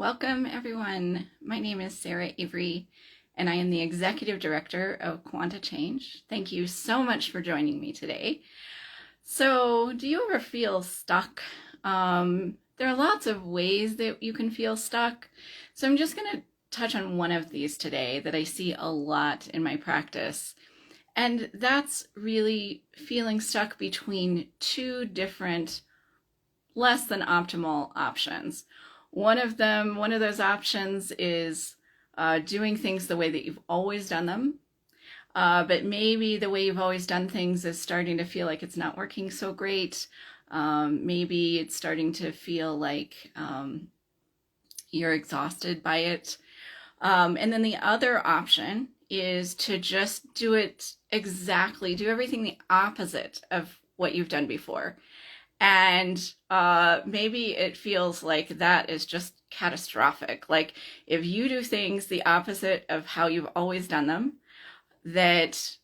Welcome, everyone. My name is Sarah Avery, and I am the Executive Director of Quanta Change. Thank you so much for joining me today. So, do you ever feel stuck? There are lots of ways that you can feel stuck. So, I'm just going to touch on one of these today that I see a lot in my practice. And that's really feeling stuck between two different less than optimal options. One of those options is doing things the way that you've always done them. But maybe the way you've always done things is starting to feel like it's not working so great. Maybe it's starting to feel like you're exhausted by it. And then the other option is to just do everything the opposite of what you've done before. And maybe it feels like that is just catastrophic. Like if you do things the opposite of how you've always done them, that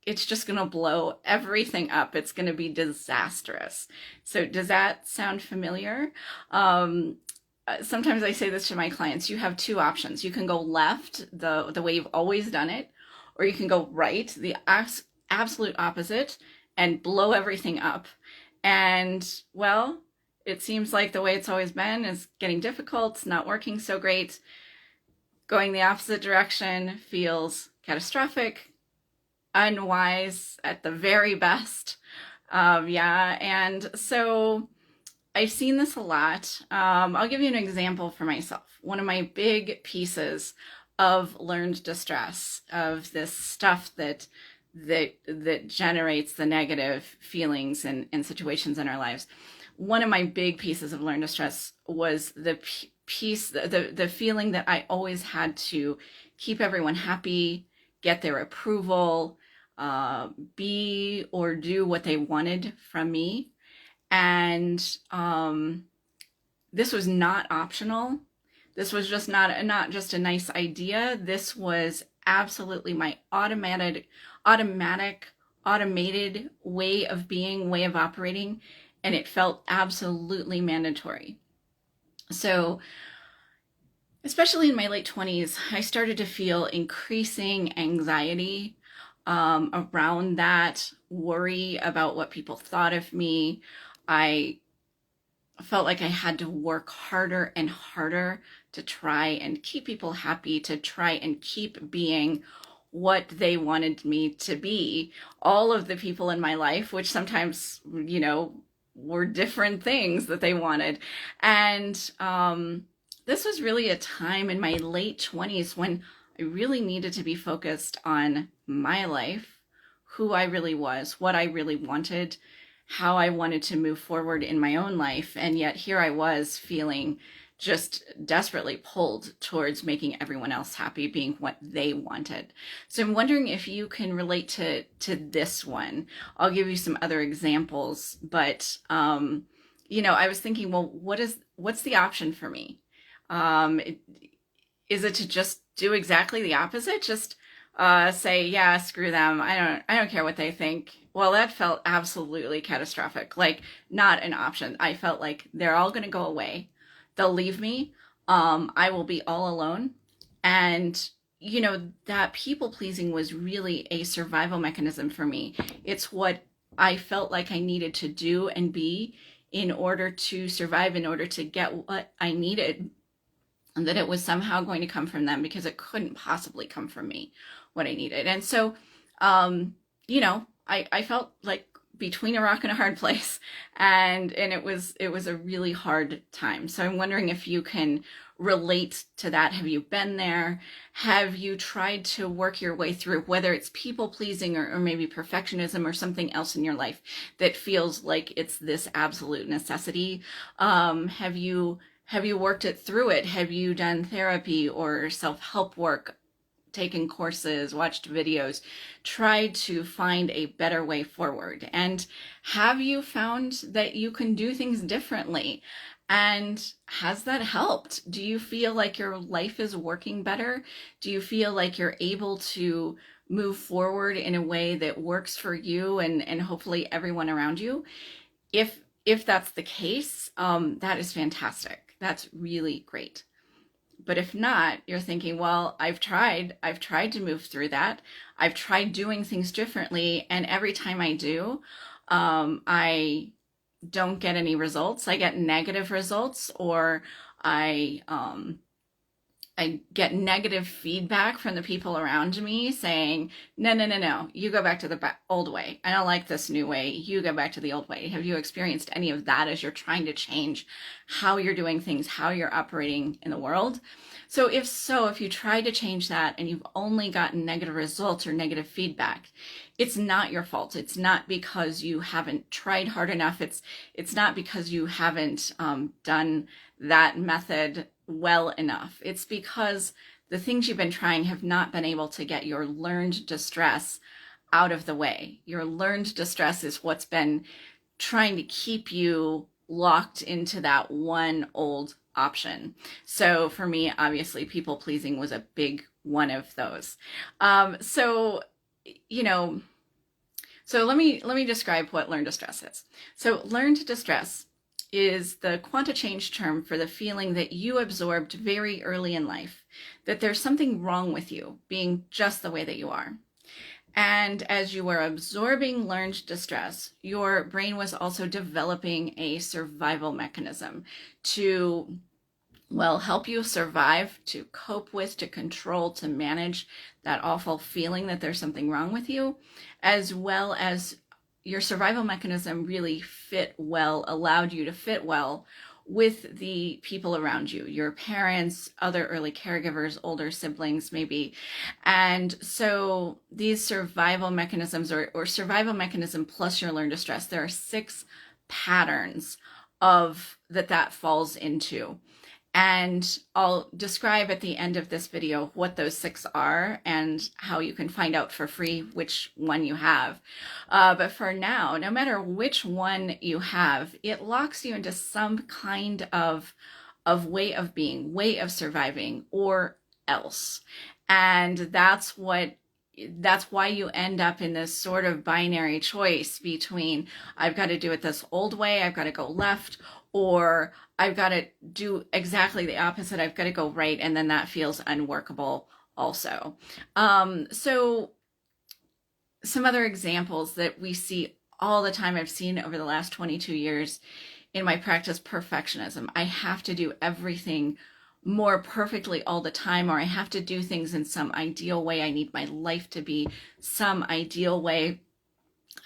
it's just going to blow everything up. It's going to be disastrous. So does that sound familiar? Sometimes I say this to my clients. You have two options. You can go left, the way you've always done it, or you can go right, the absolute opposite, and blow everything up. And well, it seems like the way it's always been is getting difficult, it's not working so great. Going the opposite direction feels catastrophic, unwise at the very best. And so I've seen this a lot. I'll give you an example for myself. One of my big pieces of learned distress, of this stuff that generates the negative feelings and situations in our lives. One of my big pieces of learned distress was the feeling that I always had to keep everyone happy, get their approval, be or do what they wanted from me. And this was not optional. This was just not just a nice idea. This was absolutely my automated way of being, way of operating, and it felt absolutely mandatory. So, especially in my late 20s, I started to feel increasing anxiety around that, worry about what people thought of me. I felt like I had to work harder and harder to try and keep people happy, to try and keep being what they wanted me to be. All of the people in my life, which sometimes, were different things that they wanted. And this was really a time in my late 20s when I really needed to be focused on my life, who I really was, what I really wanted, how I wanted to move forward in my own life. And yet here I was feeling just desperately pulled towards making everyone else happy, being what they wanted. So I'm wondering if you can relate to this one. I'll give you some other examples, but I was thinking, well, what's the option for me? Is it to just do exactly the opposite? Just say, yeah, screw them. I don't care what they think. Well, that felt absolutely catastrophic. Like not an option. I felt like they're all going to go away. They'll leave me. I will be all alone. And, that people pleasing was really a survival mechanism for me. It's what I felt like I needed to do and be in order to survive, in order to get what I needed. And that it was somehow going to come from them because it couldn't possibly come from me, what I needed. And so, I felt like between a rock and a hard place, and it was a really hard time. So I'm wondering if you can relate to that. Have you been there? Have you tried to work your way through, whether it's people pleasing or maybe perfectionism or something else in your life that feels like it's this absolute necessity? Have you worked it through it? Have you done therapy or self-help work, taken courses, watched videos, tried to find a better way forward? And have you found that you can do things differently? And has that helped? Do you feel like your life is working better? Do you feel like you're able to move forward in a way that works for you and hopefully everyone around you? If that's the case, that is fantastic. That's really great. But if not, you're thinking, well, I've tried to move through that. I've tried doing things differently. And every time I do, I don't get any results. I get negative results, or I, um, I get negative feedback from the people around me saying, no, no, no, no, you go back to the old way. I don't like this new way. You go back to the old way. Have you experienced any of that as you're trying to change how you're doing things, how you're operating in the world? So if you try to change that and you've only gotten negative results or negative feedback, it's not your fault. It's not because you haven't tried hard enough. It's not because you haven't done that method well enough. It's because the things you've been trying have not been able to get your learned distress out of the way. Your learned distress is what's been trying to keep you locked into that one old option. So for me, obviously, people pleasing was a big one of those. So let me describe what learned distress is. So learned distress is the quanta change term for the feeling that you absorbed very early in life, that there's something wrong with you being just the way that you are. And as you were absorbing learned distress, your brain was also developing a survival mechanism to, well, help you survive, to cope with, to control, to manage that awful feeling that there's something wrong with you, as well as your survival mechanism really allowed you to fit well with the people around you, your parents, other early caregivers, older siblings, maybe. And so these survival mechanisms or survival mechanism plus your learned distress, there are 6 patterns of that falls into. And I'll describe at the end of this video what those 6 are and how you can find out for free which one you have. But for now, no matter which one you have, it locks you into some kind of way of being, way of surviving, or else. And that's why you end up in this sort of binary choice between, I've got to do it this old way, I've got to go left, or I've got to do exactly the opposite, I've got to go right, and then that feels unworkable also. So some other examples that we see all the time, I've seen over the last 22 years in my practice: perfectionism. I have to do everything more perfectly all the time, or I have to do things in some ideal way. I need my life to be some ideal way.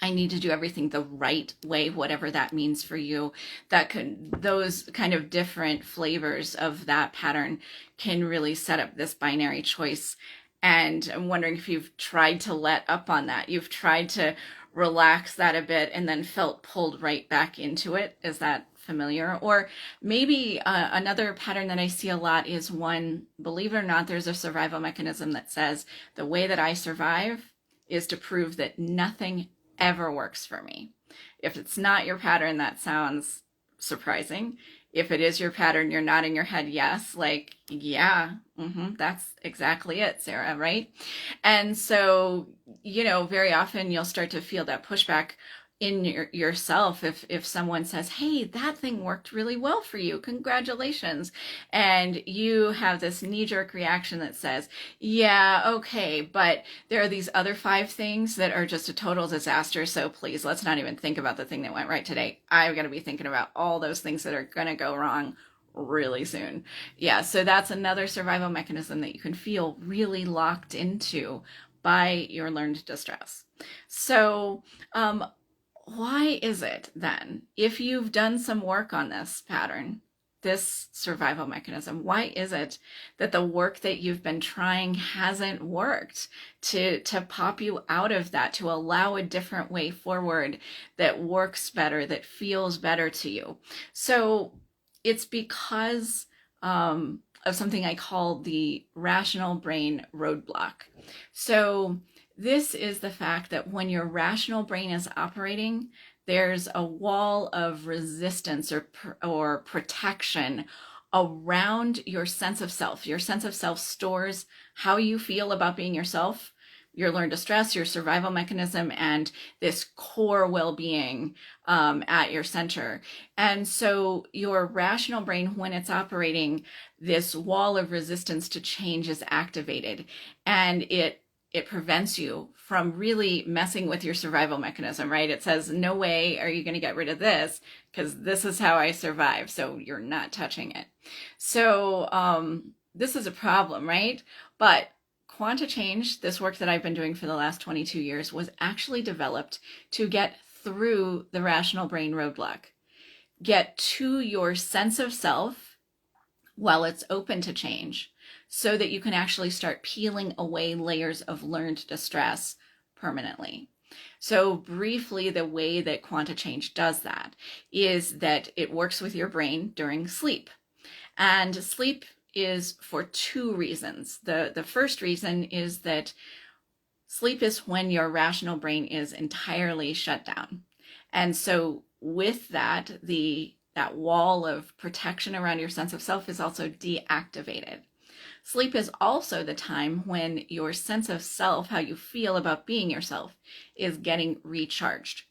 I need to do everything the right way, whatever that means for you. Those kind of different flavors of that pattern can really set up this binary choice. And I'm wondering if you've tried to let up on that. You've tried to relax that a bit and then felt pulled right back into it. Is that familiar? Or maybe another pattern that I see a lot is one, believe it or not, there's a survival mechanism that says the way that I survive is to prove that nothing ever works for me. If it's not your pattern, that sounds surprising. If it is your pattern, you're nodding your head yes, like, yeah, that's exactly it, Sarah, right? And so, very often you'll start to feel that pushback in yourself if someone says, hey, that thing worked really well for you, congratulations, and you have this knee-jerk reaction that says, yeah, okay, but there are these other 5 things that are just a total disaster, so please, let's not even think about the thing that went right today. I've got to be thinking about all those things that are going to go wrong really soon. Yeah, so that's another survival mechanism that you can feel really locked into by your learned distress. So why is it then, if you've done some work on this pattern, this survival mechanism, why is it that the work that you've been trying hasn't worked to pop you out of that, to allow a different way forward that works better, that feels better to you? So it's because of something I call the rational brain roadblock. So this is the fact that when your rational brain is operating, there's a wall of resistance or protection around your sense of self. Your sense of self stores how you feel about being yourself. your learned distress, your survival mechanism, and this core well-being at your center. And so your rational brain, when it's operating, this wall of resistance to change is activated, and it prevents you from really messing with your survival mechanism, right? It says, no way are you going to get rid of this, because this is how I survive. So you're not touching it. So this is a problem, right? But Quanta Change, this work that I've been doing for the last 22 years, was actually developed to get through the rational brain roadblock, get to your sense of self while it's open to change, so that you can actually start peeling away layers of learned distress permanently. So briefly, the way that Quanta Change does that is that it works with your brain during sleep. And sleep is for two reasons. The first reason is that sleep is when your rational brain is entirely shut down. And so with that, that wall of protection around your sense of self is also deactivated. Sleep is also the time when your sense of self, how you feel about being yourself, is getting recharged.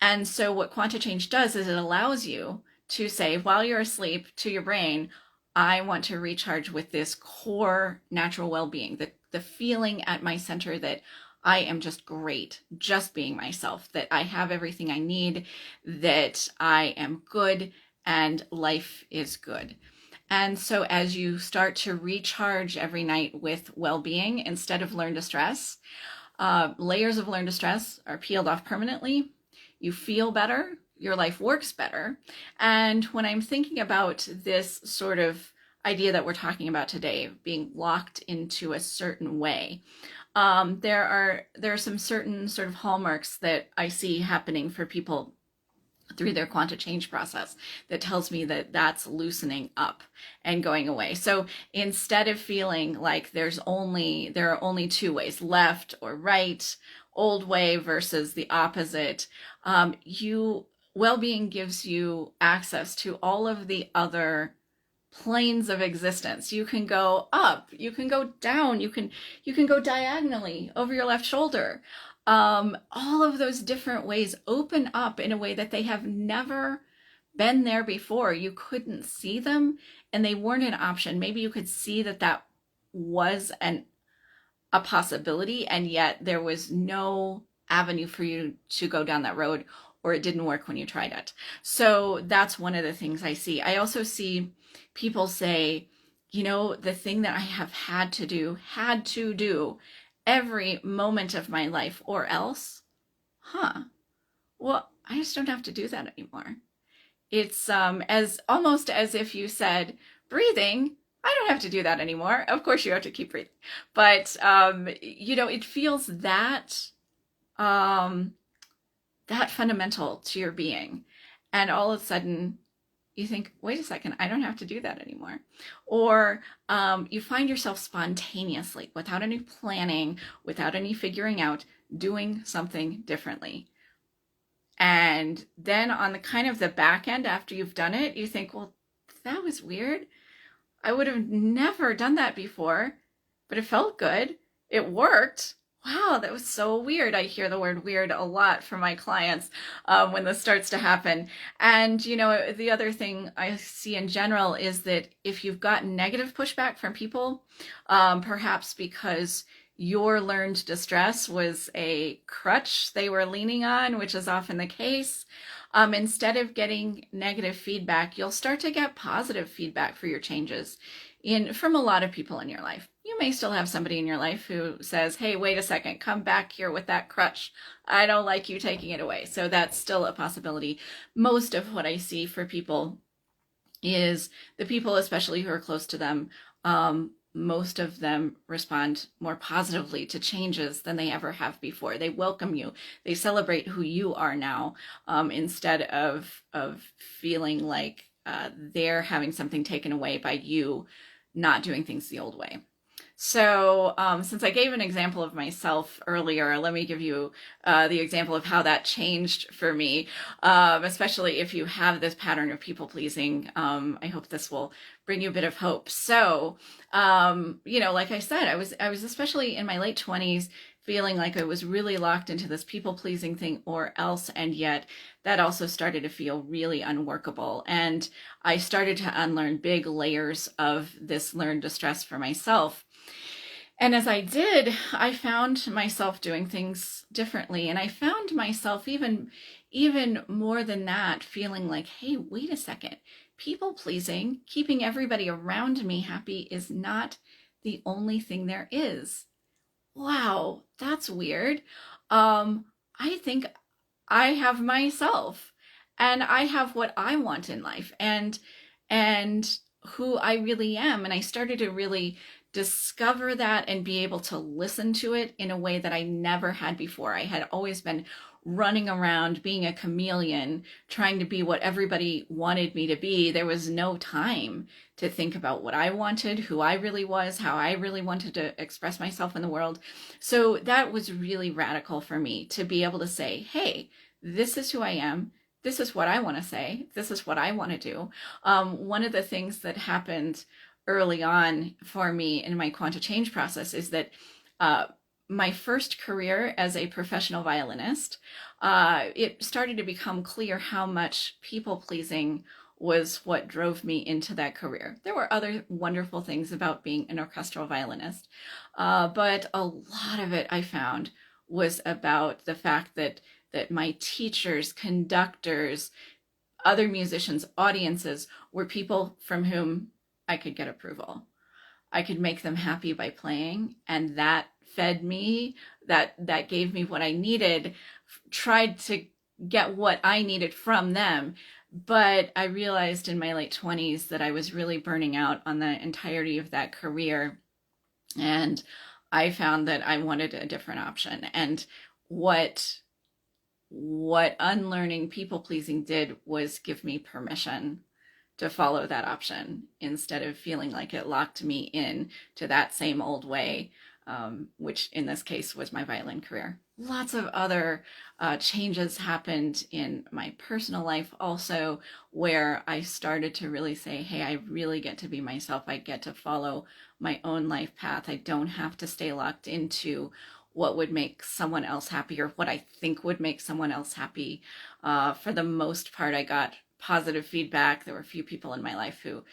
And so what Quanta Change does is it allows you to say, while you're asleep, to your brain, I want to recharge with this core natural well-being, the feeling at my center that I am just great, just being myself, that I have everything I need, that I am good, and life is good. And so as you start to recharge every night with well-being instead of learned distress, layers of learned distress are peeled off permanently. You feel better, your life works better. And when I'm thinking about this sort of idea that we're talking about today, being locked into a certain way, there are some certain sort of hallmarks that I see happening for people through their Quanta Change process that tells me that that's loosening up and going away. So instead of feeling like there are only two ways, left or right, old way versus the opposite, well-being gives you access to all of the other planes of existence. You can go up, you can go down, you can go diagonally over your left shoulder. All of those different ways open up in a way that they have never been there before. You couldn't see them, and they weren't an option. Maybe you could see that was a possibility, and yet there was no avenue for you to go down that road, or it didn't work when you tried it. So that's one of the things I see. I also see people say, the thing that I have had to do every moment of my life, or else, well, I just don't have to do that anymore. It's as almost as if you said, breathing, I don't have to do that anymore. Of course you have to keep breathing, but it feels that that fundamental to your being, and all of a sudden you think, wait a second, I don't have to do that anymore. Or you find yourself spontaneously, without any planning, without any figuring out, doing something differently. And then on the kind of the back end, after you've done it, you think, well, that was weird. I would have never done that before, but it felt good. It worked. Wow, that was so weird. I hear the word weird a lot from my clients when this starts to happen. And, the other thing I see in general is that if you've gotten negative pushback from people, perhaps because your learned distress was a crutch they were leaning on, which is often the case, instead of getting negative feedback, you'll start to get positive feedback for your changes from a lot of people in your life. You may still have somebody in your life who says, hey, wait a second, come back here with that crutch. I don't like you taking it away. So that's still a possibility. Most of what I see for people is the people, especially who are close to them, most of them respond more positively to changes than they ever have before. They welcome you. They celebrate who you are now, instead of feeling like they're having something taken away by you not doing things the old way. So since I gave an example of myself earlier, let me give you the example of how that changed for me, especially if you have this pattern of people pleasing. I hope this will bring you a bit of hope. So, like I said, I was especially in my late 20s feeling like I was really locked into this people-pleasing thing or else, and yet that also started to feel really unworkable. And I started to unlearn big layers of this learned distress for myself. And as I did, I found myself doing things differently. And I found myself even more than that, feeling like, hey, wait a second, people pleasing, keeping everybody around me happy is not the only thing there is. Wow, that's weird. I think I have myself, and I have what I want in life, and who I really am. And I started to really discover that and be able to listen to it in a way that I never had before. I had always been running around being a chameleon, trying to be what everybody wanted me to be. There was no time to think about what I wanted, who I really was, how I really wanted to express myself in the world. So that was really radical for me to be able to say, hey, this is who I am. This is what I want to say. This is what I want to do. One of the things that happened early on for me in my quanta change process is that my first career as a professional violinist, it started to become clear how much people pleasing was what drove me into that career. There were other wonderful things about being an orchestral violinist, but a lot of it I found was about the fact that my teachers, conductors, other musicians, audiences were people from whom I could get approval. I could make them happy by playing, and that fed me, that gave me what I needed, tried to get what I needed from them. But I realized in my late 20s that I was really burning out on the entirety of that career, and I found that I wanted a different option. And what unlearning people pleasing did was give me permission to follow that option instead of feeling like it locked me in to that same old way, which in this case was my violin career. Lots of other changes happened in my personal life also, where I started to really say, hey, I really get to be myself. I get to follow my own life path. I don't have to stay locked into what would make someone else happy or what I think would make someone else happy. For the most part, I got positive feedback. There were a few people in my life who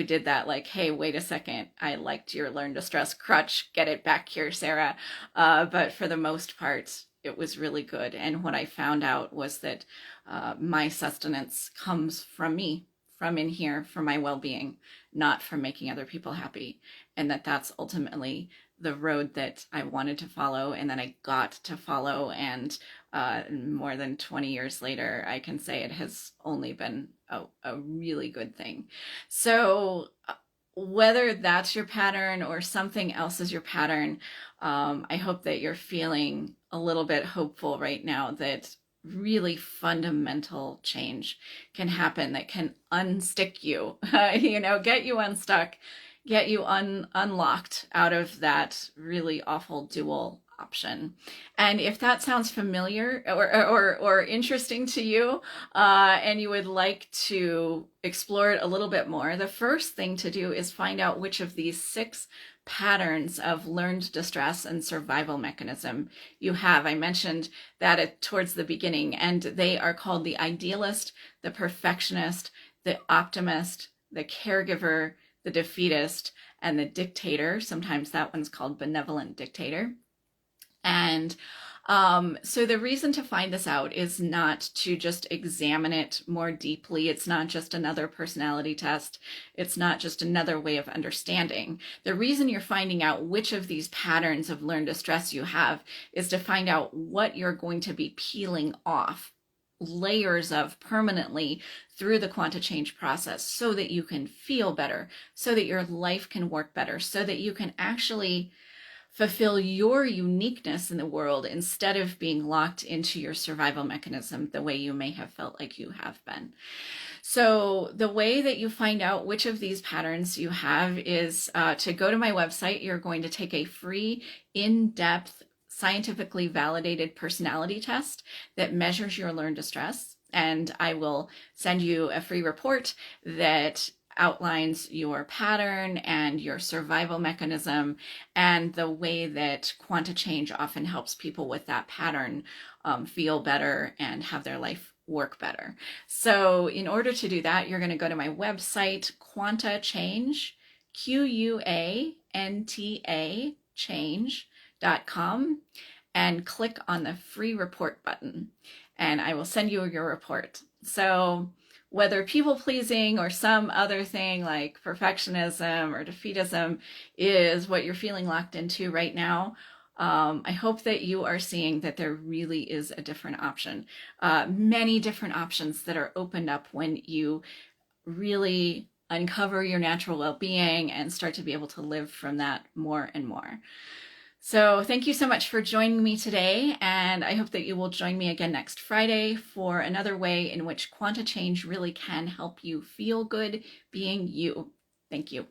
did that, like, hey, wait a second, I liked your learn to stress crutch, get it back here, Sarah. But for the most part, it was really good. And what I found out was that my sustenance comes from me, from in here, from my well-being, not from making other people happy. And that's ultimately the road that I wanted to follow and that I got to follow. And more than 20 years later, I can say it has only been a really good thing. So whether that's your pattern or something else is your pattern, I hope that you're feeling a little bit hopeful right now that really fundamental change can happen that can unstick you, get you unstuck, get you unlocked out of that really awful dual option. And if that sounds familiar or interesting to you, and you would like to explore it a little bit more, the first thing to do is find out which of these 6 patterns of learned distress and survival mechanism you have. I mentioned that towards the beginning, and they are called the idealist, the perfectionist, the optimist, the caregiver, the defeatist, and the dictator. Sometimes that one's called benevolent dictator. And so the reason to find this out is not to just examine it more deeply. It's not just another personality test. It's not just another way of understanding. The reason you're finding out which of these patterns of learned distress you have is to find out what you're going to be peeling off layers of permanently through the quanta change process so that you can feel better, so that your life can work better, so that you can actually fulfill your uniqueness in the world instead of being locked into your survival mechanism the way you may have felt like you have been. So the way that you find out which of these patterns you have is to go to my website. You're going to take a free, in-depth, scientifically validated personality test that measures your learned distress. And I will send you a free report that outlines your pattern and your survival mechanism and the way that Quanta Change often helps people with that pattern feel better and have their life work better. So in order to do that, you're going to go to my website, Quanta Change, QUANTA change.com, and click on the free report button, and I will send you your report. So whether people pleasing or some other thing like perfectionism or defeatism is what you're feeling locked into right now, I hope that you are seeing that there really is a different option, many different options that are opened up when you really uncover your natural well-being and start to be able to live from that more and more. So thank you so much for joining me today, and I hope that you will join me again next Friday for another way in which Quanta Change really can help you feel good being you. Thank you.